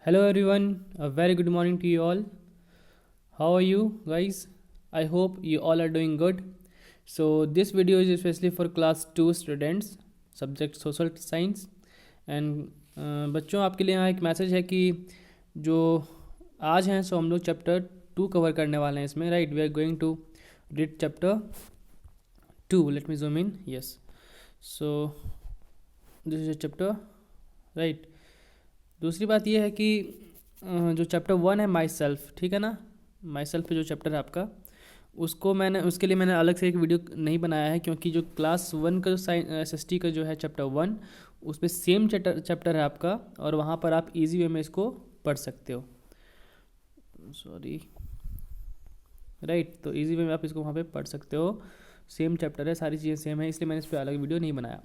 Hello everyone, a very good morning to you all. How are you guys? I hope you all are doing good. So this video is especially for class 2 students, subject social science and बच्चों आपके लिए यहाँ एक message है कि जो आज हैं सो हम लोग चैप्टर 2 कवर करने वाले हैं इसमें right we are going to read chapter 2. Let me zoom in. Yes, so this is chapter right. दूसरी बात यह है कि जो चैप्टर 1 है माई सेल्फ, ठीक है ना, माई सेल्फ पे जो चैप्टर है आपका उसके लिए मैंने अलग से एक वीडियो नहीं बनाया है क्योंकि जो क्लास 1 का जो SST का जो है चैप्टर 1 उस पर सेम चैप्टर है आपका और वहाँ पर आप इजी वे में इसको पढ़ सकते हो. सॉरी राइट, तो इजी वे में आप इसको वहाँ पे पढ़ सकते हो. सेम चैप्टर है, सारी चीज़ें सेम है, इसलिए मैंने इस पर अलग वीडियो नहीं बनाया.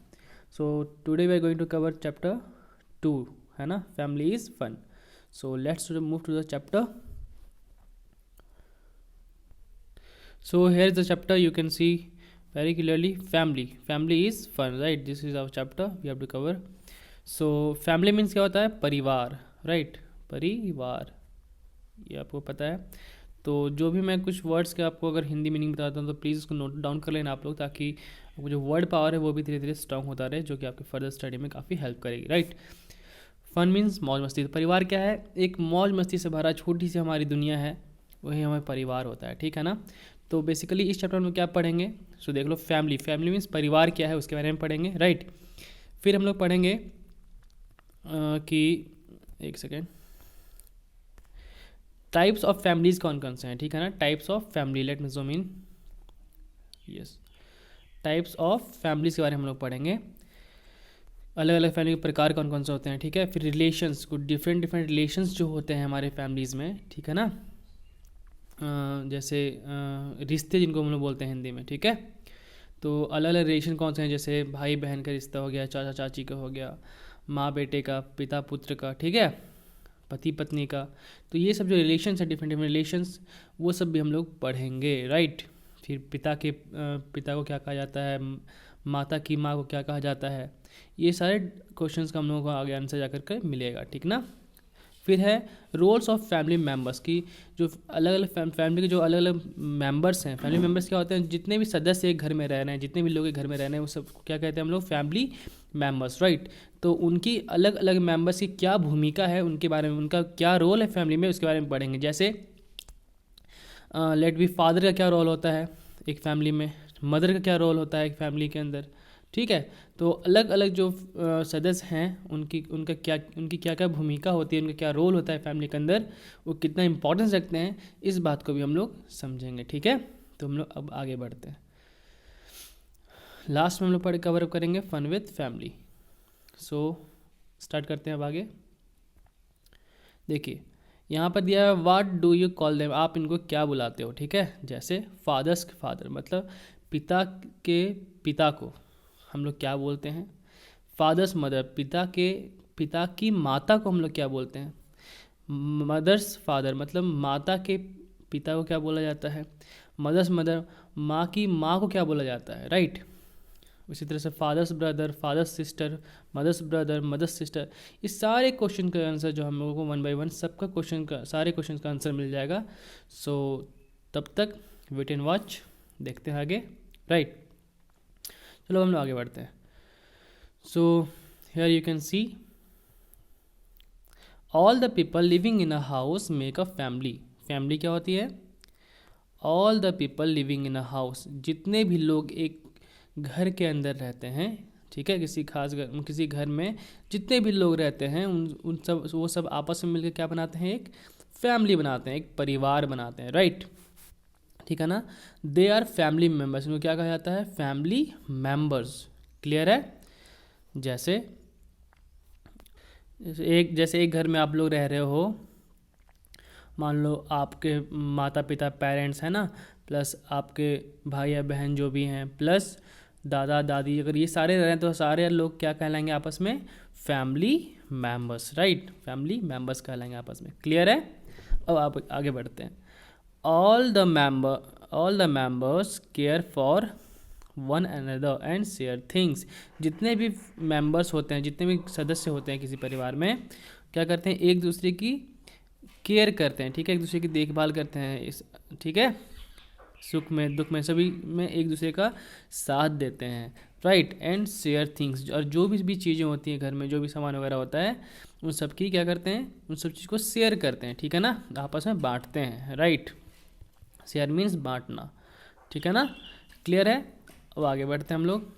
So today we are going to cover chapter 2, है ना, family is fun. So let's move to the chapter. So here is the chapter, you can see very clearly family is fun, right? This is our chapter we have to cover. So family means क्या होता है? परिवार, right? परिवार, ये आपको पता है. तो जो भी मैं कुछ वर्ड्स के आपको अगर हिंदी मीनिंग बताता हूँ तो प्लीज़ उसको नोट डाउन कर लेना आप लोग, ताकि आपको जो वर्ड पावर है वो भी धीरे धीरे स्ट्रांग होता रहे, जो कि आपके फर्दर स्टडी में काफ़ी हेल्प करेगी, राइट? फन मीन्स मौज मस्ती. तो परिवार क्या है? एक मौज मस्ती से भरा छोटी सी हमारी दुनिया है, वही हमारा परिवार होता है, ठीक है ना. तो बेसिकली इस चैप्टर में क्या पढ़ेंगे? सो देख लो, फैमिली मीन्स परिवार क्या है उसके बारे में पढ़ेंगे, राइट. फिर हम लोग पढ़ेंगे कि एक सेकेंड, टाइप्स ऑफ फैमिलीज कौन कौन से हैं, ठीक है ना. Types of family, let me zoom in. Yes, types of families के बारे में हम लोग पढ़ेंगे. अलग अलग फैमिली के प्रकार कौन कौन से होते हैं, ठीक है. फिर रिलेशंस, कुछ डिफरेंट रिलेशंस जो होते हैं हमारे फैमिलीज़ में, ठीक है ना. जैसे रिश्ते जिनको हम लोग बोलते हैं हिंदी में, ठीक है. तो अलग अलग रिलेशन कौन से हैं, जैसे भाई बहन का रिश्ता हो गया, चाचा चाची का हो गया, माँ बेटे का, पिता पुत्र का, ठीक है, पति पत्नी का. तो ये सब जो रिलेशंस है, डिफरेंट रिलेशंस, वो सब भी हम लोग पढ़ेंगे, राइट. फिर पिता को क्या कहा जाता है, माता की माँ को क्या कहा जाता है, ये सारे क्वेश्चंस का हम लोगों को आगे आंसर जाकर के मिलेगा, ठीक ना. फिर है रोल्स ऑफ फैमिली मेम्बर्स की, जो अलग अलग फैमिली के जो अलग अलग मेम्बर्स हैं. फैमिली मेम्बर्स क्या होते हैं? जितने भी सदस्य एक घर में रह रहे हैं, जितने भी लोग एक घर में रह रहे हैं, वो सब क्या कहते हैं हम लोग? Family members, right. तो उनकी अलग अलग मेम्बर्स की क्या भूमिका है, उनके बारे में, उनका क्या रोल है फैमिली में, उसके बारे में पढ़ेंगे. जैसे लेट बी, फादर का क्या रोल होता है एक फैमिली में, मदर का क्या रोल होता है एक फैमिली के अंदर, ठीक है. तो अलग अलग जो सदस्य हैं उनकी क्या क्या भूमिका होती है, उनका क्या रोल होता है फैमिली के अंदर, वो कितना इंपॉर्टेंस रखते हैं, इस बात को भी हम लोग समझेंगे, ठीक है. तो हम लोग अब आगे बढ़ते हैं. लास्ट में हम लोग कवर अप करेंगे fun with family. So start करते हैं अब आगे. देखिए यहाँ पर दिया है what do you call them, आप इनको क्या बुलाते हो, ठीक है. जैसे फादर मतलब पिता के पिता को हम लोग क्या बोलते हैं. फादर्स मदर, पिता की माता को हम लोग क्या बोलते हैं. मदर्स फादर मतलब माता के पिता को क्या बोला जाता है. मदर्स मदर, माँ की माँ को क्या बोला जाता है, राइट. इसी तरह से father's brother, father's sister, mother's brother, mother's sister. इस सारे क्वेश्चन का आंसर जो हम लोगों को 1 बाय 1 सबका सारे क्वेश्चन का आंसर मिल जाएगा. सो तब तक वेट एंड वॉच, देखते हैं आगे, राइट. चलो हम लोग आगे बढ़ते हैं. So here you can see all the people living in a house make a family. Family क्या होती है? All the people living in a house, जितने भी लोग एक घर के अंदर रहते हैं, ठीक है, किसी घर में जितने भी लोग रहते हैं वो सब आपस में मिलकर क्या बनाते हैं? एक फैमिली बनाते हैं, एक परिवार बनाते हैं, राइट, ठीक है ना. दे आर फैमिली मेम्बर्स, इनको क्या कहा जाता है? Family members. क्लियर है. जैसे एक घर में आप लोग रह रहे हो, मान लो आपके माता पिता पेरेंट्स हैं ना, प्लस आपके भाई या बहन जो भी हैं, प्लस दादा दादी, अगर ये सारे रह रहे हैं तो सारे लोग क्या कहलाएंगे आपस में? Family members, right. Family members कहलाएंगे आपस में. क्लियर है. अब आप आगे बढ़ते हैं. All the members care for one another and share things. जितने भी मेंबर्स होते हैं, जितने भी सदस्य होते हैं किसी परिवार में, क्या करते हैं, एक दूसरे की केयर करते हैं, ठीक है, एक दूसरे की देखभाल करते हैं, इस ठीक है, सुख में दुख में सभी में एक दूसरे का साथ देते हैं, राइट। एंड शेयर थिंग्स, और जो भी चीज़ें होती हैं घर में, जो भी सामान वगैरह होता है, उन सब की क्या करते हैं, उन सब चीज़ को शेयर करते हैं, ठीक है ना, आपस में बांटते हैं, राइट। शेयर मीन्स बांटना, ठीक है ना, क्लियर है। अब आगे बढ़ते हैं हम लोग।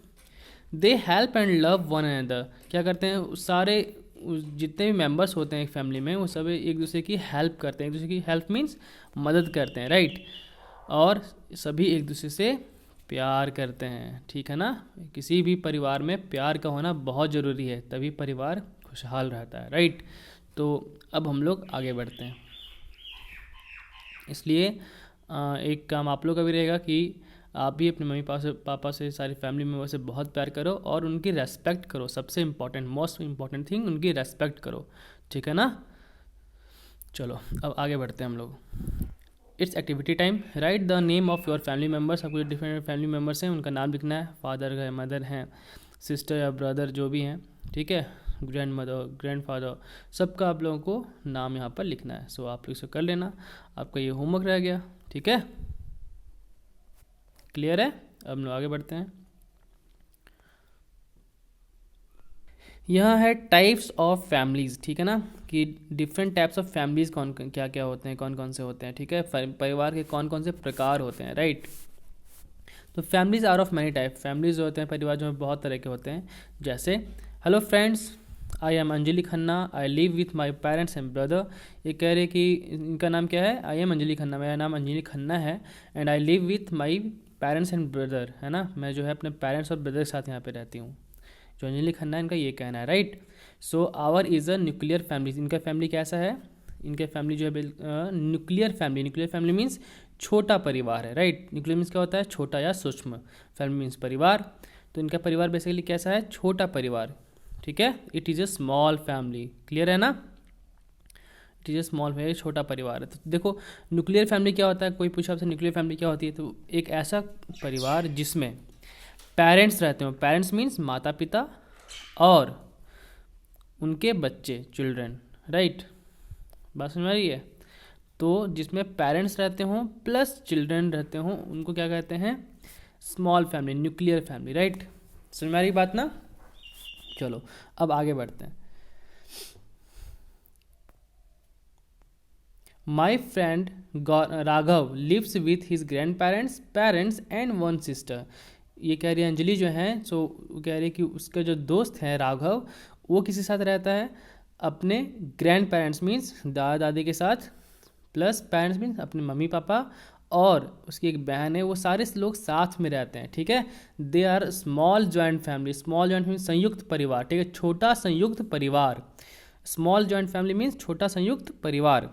They help and love one another, क्या करते हैं, सारे जितने भी मेंबर्स होते हैं एक फैमिली में, वो सब एक दूसरे की हेल्प करते हैं, एक दूसरे की हेल्प मीन्स मदद करते हैं, राइट। और सभी एक दूसरे से प्यार करते हैं, ठीक है ना। किसी भी परिवार में प्यार का होना बहुत ज़रूरी है, तभी परिवार खुशहाल रहता है, राइट। तो अब हम लोग आगे बढ़ते हैं। इसलिए एक काम आप लोग का भी रहेगा कि आप भी अपने मम्मी पापा से सारी फैमिली मेम्बर से बहुत प्यार करो और उनकी रेस्पेक्ट करो। सबसे इम्पॉर्टेंट, मोस्ट इम्पॉर्टेंट थिंग, उनकी रेस्पेक्ट करो, ठीक है ना। चलो अब आगे बढ़ते हैं हम लोग। It's activity time. Right the name of your family members. आपको डिफरेंट फैमिली मेम्बर्स हैं, उनका नाम लिखना है। फादर है, मदर हैं, सिस्टर या ब्रदर जो भी हैं, ठीक है, ग्रैंड मदर, ग्रैंड फादर, सबका आप लोगों को नाम यहाँ पर लिखना है। सो आप लोग इसे कर लेना, आपका ये होमवर्क रह गया, ठीक है, क्लियर है। अब हम लोग आगे बढ़ते हैं। यह है टाइप्स ऑफ फैमिलीज़, ठीक है ना, कि डिफरेंट टाइप्स ऑफ फैमिलीज़ कौन क्या क्या होते हैं, कौन कौन से होते हैं, ठीक है, परिवार के कौन कौन से प्रकार होते हैं, राइट। तो families are of many type. Families जो होते हैं परिवार जो बहुत तरह के होते हैं। जैसे hello friends, I am Anjali Khanna, I live with my parents and brother. ये कह रहे कि इनका नाम क्या है, आई एम अंजलि खन्ना, मेरा नाम अंजलि खन्ना है, and I live with my parents and brother, है ना, मैं जो है अपने पेरेंट्स और ब्रदर के साथ यहाँ पे रहती हूँ। जो अंजलि खन्ना है इनका ये कहना है, right. So our is a nuclear family. इनका फैमिली कैसा है, इनके फैमिली जो है nuclear family. Nuclear family means छोटा परिवार है, राइट। न्यूक्लियर मीन्स क्या होता है, छोटा या सूक्ष्म, फैमिली मीन्स परिवार। तो इनका परिवार बेसिकली कैसा है, छोटा परिवार, ठीक है। It is a small family, clear है ना, it is a small family, छोटा परिवार है। तो देखो न्यूक्लियर फैमिली क्या होता है, कोई पूछा आपसे न्यूक्लियर फैमिली क्या होती है, तो एक ऐसा परिवार जिसमें पेरेंट्स रहते हो। पेरेंट्स मीन्स माता पिता और उनके बच्चे, चिल्ड्रन, राइट, बात समझ आ रही है। तो जिसमें पेरेंट्स रहते हों प्लस चिल्ड्रन रहते हों, उनको क्या कहते हैं, small family, nuclear family, right. समझ में आ रही बात ना। चलो अब आगे बढ़ते हैं। My friend Raghav lives with his grandparents and one sister. ये कह रही है अंजलि जो है, सो वो कह रही है कि उसका जो दोस्त है राघव, वो किसी साथ रहता है, अपने ग्रैंड पेरेंट्स मीन्स दादा दादी के साथ, प्लस पेरेंट्स मीन्स अपने मम्मी पापा, और उसकी एक बहन है, वो सारे लोग साथ में रहते हैं, ठीक है। They are small joint family. Small joint means संयुक्त परिवार, ठीक है, छोटा संयुक्त परिवार। स्मॉल जॉइंट फैमिली मीन्स छोटा संयुक्त परिवार।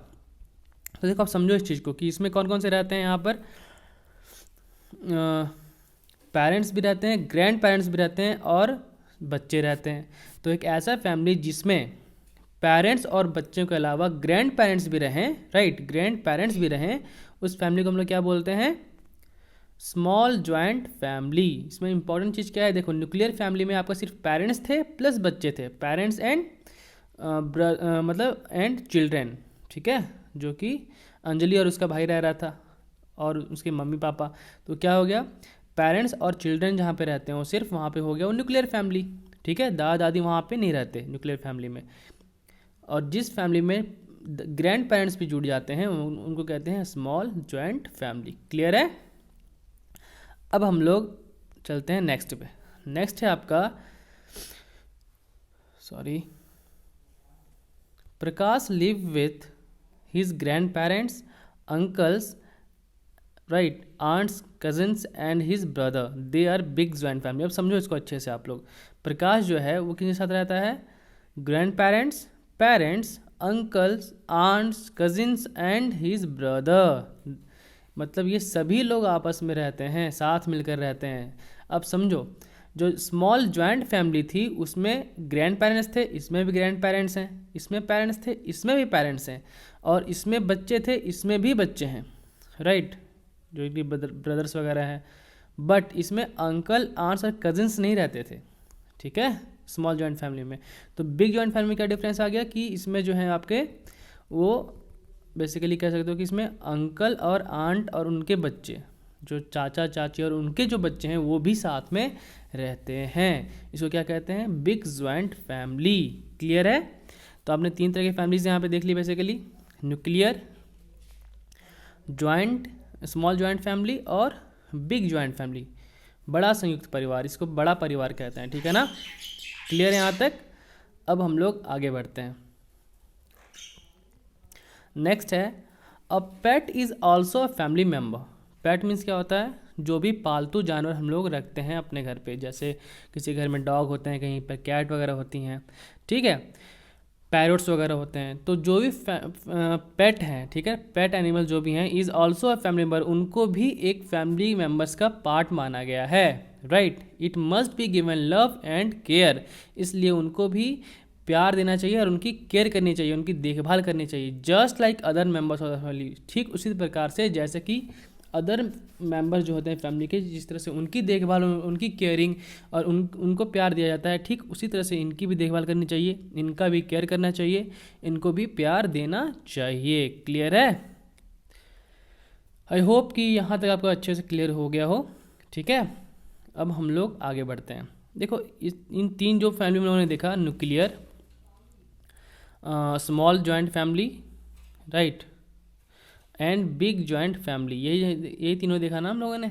तो देखो आप समझो इस चीज़ को कि इसमें कौन कौन से रहते हैं, यहाँ पर पेरेंट्स भी रहते हैं, ग्रैंड पेरेंट्स भी रहते हैं और बच्चे रहते हैं। तो एक ऐसा फैमिली जिसमें पेरेंट्स और बच्चों के अलावा ग्रैंड पेरेंट्स भी रहें, राइट, ग्रैंड पेरेंट्स भी रहें, उस फैमिली को हम लोग क्या बोलते हैं, स्मॉल जॉइंट फैमिली। इसमें इंपॉर्टेंट चीज़ क्या है, देखो न्यूक्लियर फैमिली में आपका सिर्फ पेरेंट्स थे प्लस बच्चे थे, पेरेंट्स एंड मतलब एंड चिल्ड्रेन, ठीक है, जो कि अंजलि और उसका भाई रह रहा था और उसके मम्मी पापा। तो क्या हो गया, पेरेंट्स और चिल्ड्रन जहाँ पे रहते हैं वो सिर्फ वहाँ पे हो गया वो न्यूक्लियर फैमिली, ठीक है। दादा दादी वहाँ पे नहीं रहते न्यूक्लियर फैमिली में। और जिस फैमिली में ग्रैंड पेरेंट्स भी जुड़ जाते हैं उनको कहते हैं स्मॉल जॉइंट फैमिली, क्लियर है। अब हम लोग चलते हैं नेक्स्ट पे। नेक्स्ट है आपका Prakash live with his grandparents, uncles, right, aunts, cousins and his brother. They are big joint family. अब समझो इसको अच्छे से आप लोग। प्रकाश जो है वो किसके साथ रहता है, grandparents, uncles, aunts, cousins and his brother. मतलब ये सभी लोग आपस में रहते हैं, साथ मिलकर रहते हैं। अब समझो जो स्मॉल जॉइंट फैमिली थी उसमें ग्रैंड पेरेंट्स थे, इसमें भी ग्रैंड पेरेंट्स हैं, इसमें पेरेंट्स थे, इसमें भी पेरेंट्स हैं, और इसमें बच्चे थे, इसमें भी बच्चे हैं, राइट, जो कि ब्रदर्स वगैरह हैं। बट इसमें अंकल, आंट्स और कजिन्स नहीं रहते थे, ठीक है। स्मॉल जॉइंट फैमिली में। तो बिग जॉइंट फैमिली में क्या डिफरेंस आ गया कि इसमें जो है आपके वो बेसिकली कह सकते हो कि इसमें अंकल और आंट और उनके बच्चे, जो चाचा चाची और उनके जो बच्चे हैं वो भी साथ में रहते हैं। इसको क्या कहते हैं? Big joint family. क्लियर है? तो आपने 3 तरह की फैमिलीज यहाँ पे देख ली basically, nuclear, joint, small joint family और बिग जॉइंट फैमिली, बड़ा संयुक्त परिवार, इसको बड़ा परिवार कहते हैं। ठीक है ना? क्लियर है यहाँ तक? अब हम लोग आगे बढ़ते हैं। नेक्स्ट है a pet is also a family member. Pet means क्या होता है? जो भी पालतू जानवर हम लोग रखते हैं अपने घर पे, जैसे किसी घर में डॉग होते हैं, कहीं पर कैट वगैरह होती हैं, ठीक है, पैरोट्स वगैरह होते हैं। तो जो भी पेट हैं, ठीक है, पेट एनिमल जो भी हैं, is also a family member, उनको भी एक फैमिली मेम्बर्स का पार्ट माना गया है। Right? It must be given love and care, इसलिए उनको भी प्यार देना चाहिए और उनकी केयर करनी चाहिए, उनकी देखभाल करनी चाहिए। Just like other members of the family, ठीक उसी प्रकार से जैसे कि अदर मेंबर्स जो होते हैं फैमिली के, जिस तरह से उनकी देखभाल, उनकी केयरिंग और उनको प्यार दिया जाता है, ठीक उसी तरह से इनकी भी देखभाल करनी चाहिए, इनका भी केयर करना चाहिए, इनको भी प्यार देना चाहिए। क्लियर है? आई होप कि यहाँ तक आपको अच्छे से क्लियर हो गया हो। ठीक है, अब हम लोग आगे बढ़ते हैं। देखो इन 3 जो फैमिली में लोगों ने देखा, nuclear, small joint family, right, and big joint family, यही तीनों देखा ना हम लोगों ने।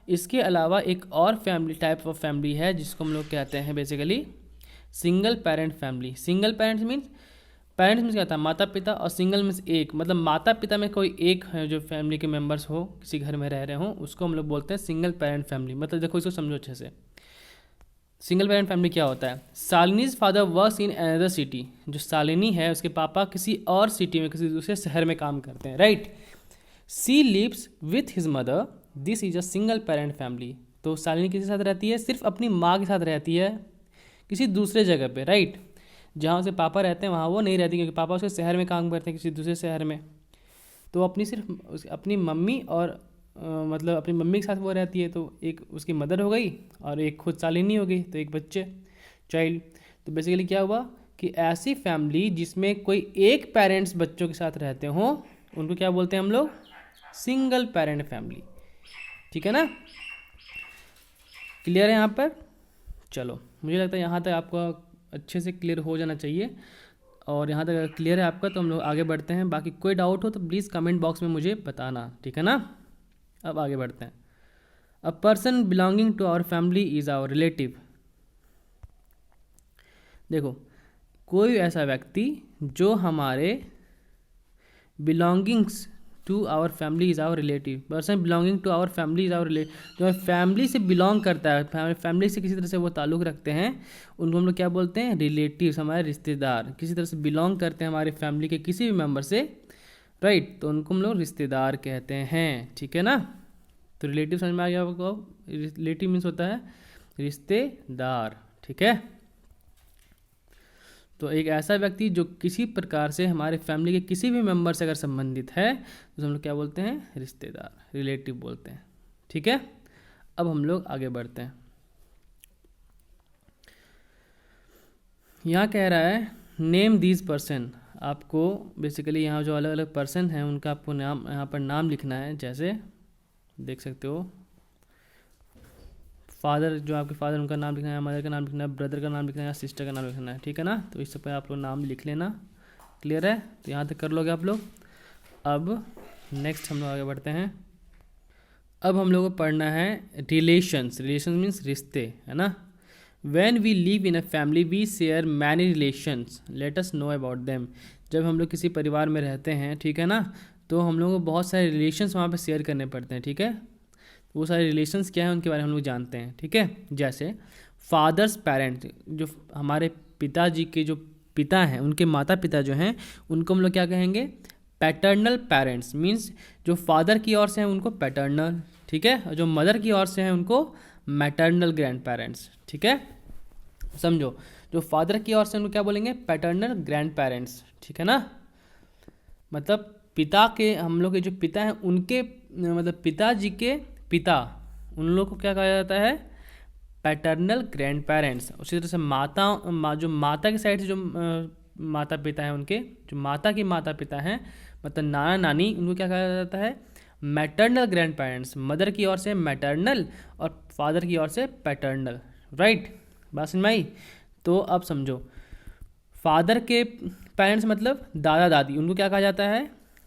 इसके अलावा एक और फैमिली, टाइप ऑफ फैमिली है जिसको हम लोग कहते हैं basically single parent family. Single parents means क्या था? माता पिता, और सिंगल मीन्स एक, मतलब माता पिता में कोई एक है जो फैमिली के मेम्बर्स हो, किसी घर में रह रहे हो, उसको हम लोग बोलते हैं सिंगल पेरेंट फैमिली। मतलब देखो इसको समझो अच्छे से, सिंगल पेरेंट फैमिली क्या होता है? Shalini's father works in another city, जो शालिनी है उसके पापा किसी और सिटी में, किसी दूसरे शहर में काम करते हैं, right. She lives with his mother, this is a single parent family. तो शालिनी किसके साथ रहती है? सिर्फ अपनी माँ के साथ रहती है, किसी दूसरे जगह पे, राइट। जहाँ उसके पापा रहते हैं वहाँ वो नहीं रहती, क्योंकि पापा उसके शहर में काम करते हैं, किसी दूसरे शहर में। तो अपनी सिर्फ अपनी मम्मी और मतलब अपनी मम्मी के साथ वो रहती है। तो एक उसकी मदर हो गई और एक खुद शालिनी हो गई, तो एक बच्चे, चाइल्ड। तो बेसिकली क्या हुआ कि ऐसी फैमिली जिसमें कोई एक पेरेंट्स बच्चों के साथ रहते हों, उनको क्या बोलते हैं हम लोग? Single parent family. ठीक है ना? क्लियर है यहाँ पर? चलो, मुझे लगता है यहाँ तक आपका अच्छे से क्लियर हो जाना चाहिए। और यहाँ तक अगर क्लियर है आपका तो हम लोग आगे बढ़ते हैं। बाकी कोई डाउट हो तो प्लीज़ कमेंट बॉक्स में मुझे बताना, ठीक है ना? अब आगे बढ़ते हैं। A person belonging to our family is our relative. देखो, कोई ऐसा व्यक्ति जो हमारे belongings to our family is our relative, person belonging to our family is our relative, जो फैमिली से बिलोंग करता है, फैमिली से किसी तरह से वो ताल्लुक़ रखते हैं, उनको हम लोग क्या बोलते हैं? रिलेटिव्स, हमारे रिश्तेदार, किसी तरह से बिलोंग करते हैं हमारी फैमिली के किसी भी मेम्बर से, राइट। तो उनको हम लोग रिश्तेदार कहते हैं, ठीक है ना? तो रिलेटिव समझ में आ गया आपको? रिलेटिव मीन्स होता है रिश्तेदार, ठीक है। तो एक ऐसा व्यक्ति जो किसी प्रकार से हमारे फैमिली के किसी भी मेंबर से अगर संबंधित है तो हम लोग क्या बोलते हैं? रिश्तेदार, रिलेटिव बोलते हैं, ठीक है। अब हम लोग आगे बढ़ते हैं। यहाँ कह रहा है नेम दीज पर्सन। आपको बेसिकली यहाँ जो अलग अलग पर्सन हैं उनका आपको नाम, यहाँ पर नाम लिखना है। जैसे देख सकते हो, फादर, जो आपके फादर, उनका नाम लिखना है, मदर का नाम लिखना है, ब्रदर का नाम लिखना है या सिस्टर का नाम लिखना है, ठीक है ना? तो इस पर आप लोग नाम लिख लेना। क्लियर है? तो यहाँ तक कर लोगे आप लोग। अब नेक्स्ट हम लोग आगे बढ़ते हैं। अब हम लोग को पढ़ना है रिलेशंस। रिलेशंस मीन्स रिश्ते, है ना? When we live in a family we share many relations, let us know about them. जब हम लोग किसी परिवार में रहते हैं, ठीक है ना, तो हम लोग को बहुत सारे रिलेशंस वहाँ पे शेयर करने पड़ते हैं, ठीक है। वो सारे रिलेशंस क्या हैं उनके बारे में हम लोग जानते हैं, ठीक है। जैसे फादर्स पेरेंट, जो हमारे पिताजी के जो पिता हैं, उनके माता पिता जो हैं, उनको हम लोग क्या कहेंगे? Paternal parents. मीन्स जो फादर की ओर से हैं उनको पैटर्नल, ठीक है, और जो मदर की ओर से हैं उनको मैटर्नल ग्रैंड पेरेंट्स, ठीक है। समझो, जो फादर की ओर से उनको क्या बोलेंगे? पैटर्नल ग्रैंड पेरेंट्स, ठीक है ना। मतलब पिता के, हम लोग के जो पिता हैं उनके, मतलब पिताजी के पिता, उन लोग को क्या कहा जाता है? Paternal grand parents. उसी तरह से जो माता की साइड से जो माता पिता हैं, उनके जो माता की माता पिता हैं मतलब नाना नानी, उनको क्या कहा जाता है? Maternal grand parents. मदर की ओर से मैटरनल और फादर की ओर से पैटर्नल। राइट, बात समझ में आई? तो अब समझो, फादर के पेरेंट्स मतलब दादा दादी, उनको क्या कहा जाता है?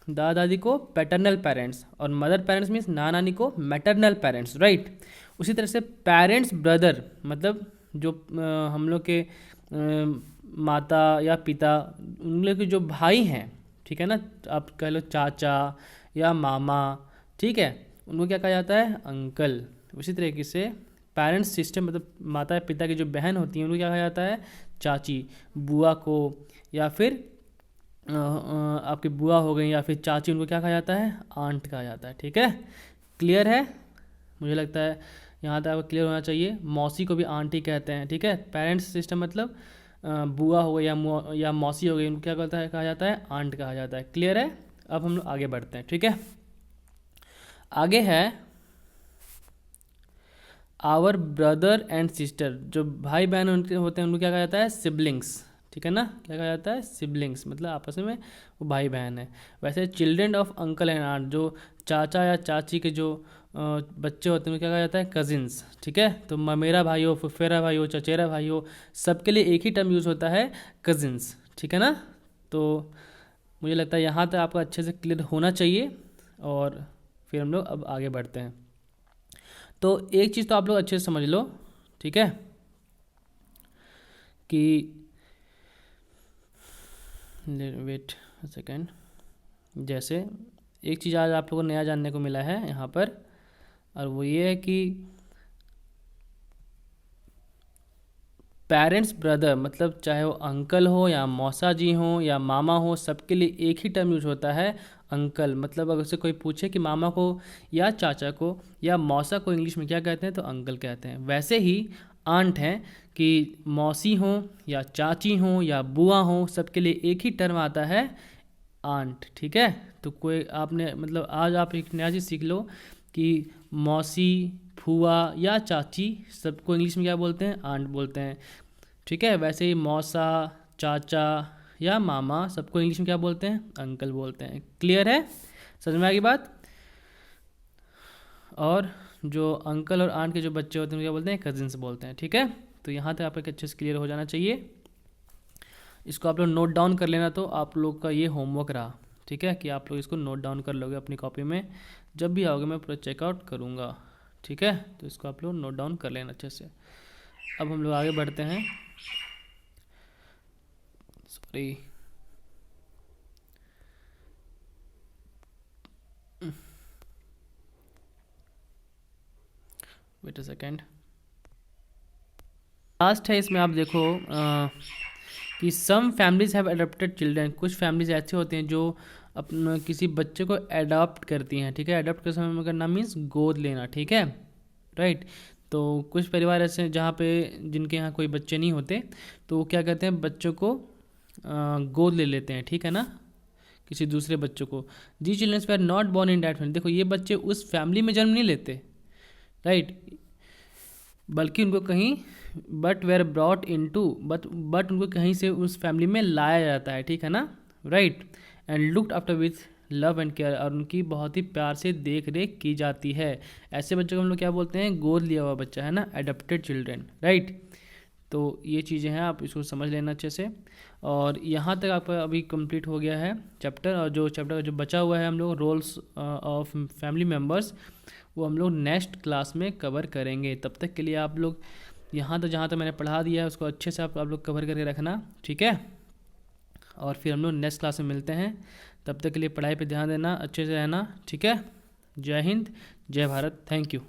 दादा दादी को पैटर्नल पेरेंट्स, और मदर पेरेंट्स मीन्स नाना नानी को मैटरनल पेरेंट्स। राइट। उसी तरह से पेरेंट्स ब्रदर मतलब जो हम लोग के माता या पिता, उन लोग के जो भाई हैं, ठीक है ना, आप कह लो चाचा या मामा, ठीक है, उनको क्या कहा जाता है? अंकल। उसी तरीके से पेरेंट्स सिस्टम मतलब माता पिता की जो बहन होती हैं, उनको क्या कहा जाता है? चाची। बुआ को या फिर आपकी बुआ हो गई या फिर चाची, उनको क्या कहा जाता है? आंट कहा जाता है। ठीक है, क्लियर है? मुझे लगता है यहाँ तक आपको क्लियर होना चाहिए। मौसी को भी आंटी कहते हैं। ठीक है, पेरेंट्स सिस्टम मतलब बुआ हो गई या मौसी हो गई, उनको क्या कहता है? कहा जाता है आंट कहा जाता है। क्लियर है? अब हम लोग आगे बढ़ते हैं। ठीक है, आगे है आवर ब्रदर एंड सिस्टर। जो भाई बहन उनके होते हैं, उनको क्या कहा जाता है? सिबलिंग्स। ठीक है ना, क्या कहा जाता है? सिबलिंग्स, मतलब आपस में वो भाई बहन है। वैसे children of uncle and aunt, जो चाचा या चाची के जो बच्चे होते हैं, उनको क्या कहा जाता है? कजिन्स। ठीक है, तो ममेरा भाई हो, फुफेरा भाई हो, चचेरा भाई हो, सबके लिए एक ही टर्म यूज़ होता है, कजिन्स। ठीक है ना, तो मुझे लगता है यहाँ तक आपको अच्छे से क्लियर होना चाहिए, और फिर हम लोग अब आगे बढ़ते हैं। तो एक चीज़ तो आप लोग अच्छे से समझ लो, ठीक है, कि वेट सेकेंड, जैसे एक चीज़ आज आप लोगों को नया जानने को मिला है यहाँ पर, और वो ये है कि पेरेंट्स ब्रदर मतलब चाहे वो अंकल हो या मौसा जी हो या मामा हो, सबके लिए एक ही टर्म यूज होता है, अंकल। मतलब अगर से कोई पूछे कि मामा को या चाचा को या मौसा को इंग्लिश में क्या कहते हैं, तो अंकल कहते हैं। वैसे ही आंट हैं कि मौसी हो या चाची हो या बुआ हो, सबके लिए एक ही टर्म आता है, आंट। ठीक है, तो कोई आपने मतलब आज आप एक नया चीज़ सीख लो कि मौसी, फूआ या चाची सबको इंग्लिश में क्या बोलते हैं? आंट बोलते हैं। ठीक है, वैसे ही मौसा, चाचा या मामा सबको इंग्लिश में क्या बोलते हैं? अंकल बोलते हैं। क्लियर है? समझ में आ गई बात? और जो अंकल और आंट के जो बच्चे होते हैं क्या बोलते हैं? कजिन्स बोलते हैं। ठीक है, तो यहाँ तक आपको अच्छे से क्लियर हो जाना चाहिए। इसको आप लोग नोट डाउन कर लेना, तो आप लोग का ये होमवर्क रहा। ठीक है, कि आप लोग इसको नोट डाउन कर लोगे अपनी कॉपी में, जब भी आओगे मैं पूरा चेकआउट करूँगा। ठीक है, तो इसको आप लोग नोट डाउन कर लेना अच्छे से। अब हम लोग आगे बढ़ते हैं। Sorry, wait a second, last है इसमें। आप देखो कि some families have adopted children. कुछ फैमिलीज ऐसे होते हैं जो अपना किसी बच्चे को अडॉप्ट करती हैं। ठीक है, अडॉप्ट के समय में करना मीन्स गोद लेना। ठीक है, राइट। तो कुछ परिवार ऐसे हैं जहाँ पे जिनके यहाँ कोई बच्चे नहीं होते, तो वो क्या कहते हैं? बच्चों को गोद ले लेते हैं। ठीक है ना, किसी दूसरे बच्चों को। The childrens were not born in that family. देखो, ये बच्चे उस फैमिली में जन्म नहीं लेते, राइट, बल्कि उनको कहीं but were brought into but उनको कहीं से उस फैमिली में लाया जाता है। ठीक है ना, right, and looked after with love and care, और उनकी बहुत ही प्यार से देख रेख की जाती है। ऐसे बच्चों को हम लोग क्या बोलते हैं? गोद लिया हुआ बच्चा, है ना, एडॉप्टेड चिल्ड्रन। राइट, तो ये चीज़ें हैं, आप इसको समझ लेना अच्छे से। और यहाँ तक आपका अभी कंप्लीट हो गया है चैप्टर, और जो चैप्टर जो बचा हुआ है हम लोग रोल्स ऑफ फैमिली मेम्बर्स, वो हम लोग नेक्स्ट क्लास में कवर करेंगे। तब तक के लिए आप लोग यहाँ तो जहाँ तक मैंने पढ़ा दिया है उसको अच्छे से आप लोग कवर करके रखना। ठीक है, और फिर हम लोग नेक्स्ट क्लास में मिलते हैं। तब तक के लिए पढ़ाई पे ध्यान देना, अच्छे से रहना। ठीक है, जय हिंद, जय भारत, थैंक यू।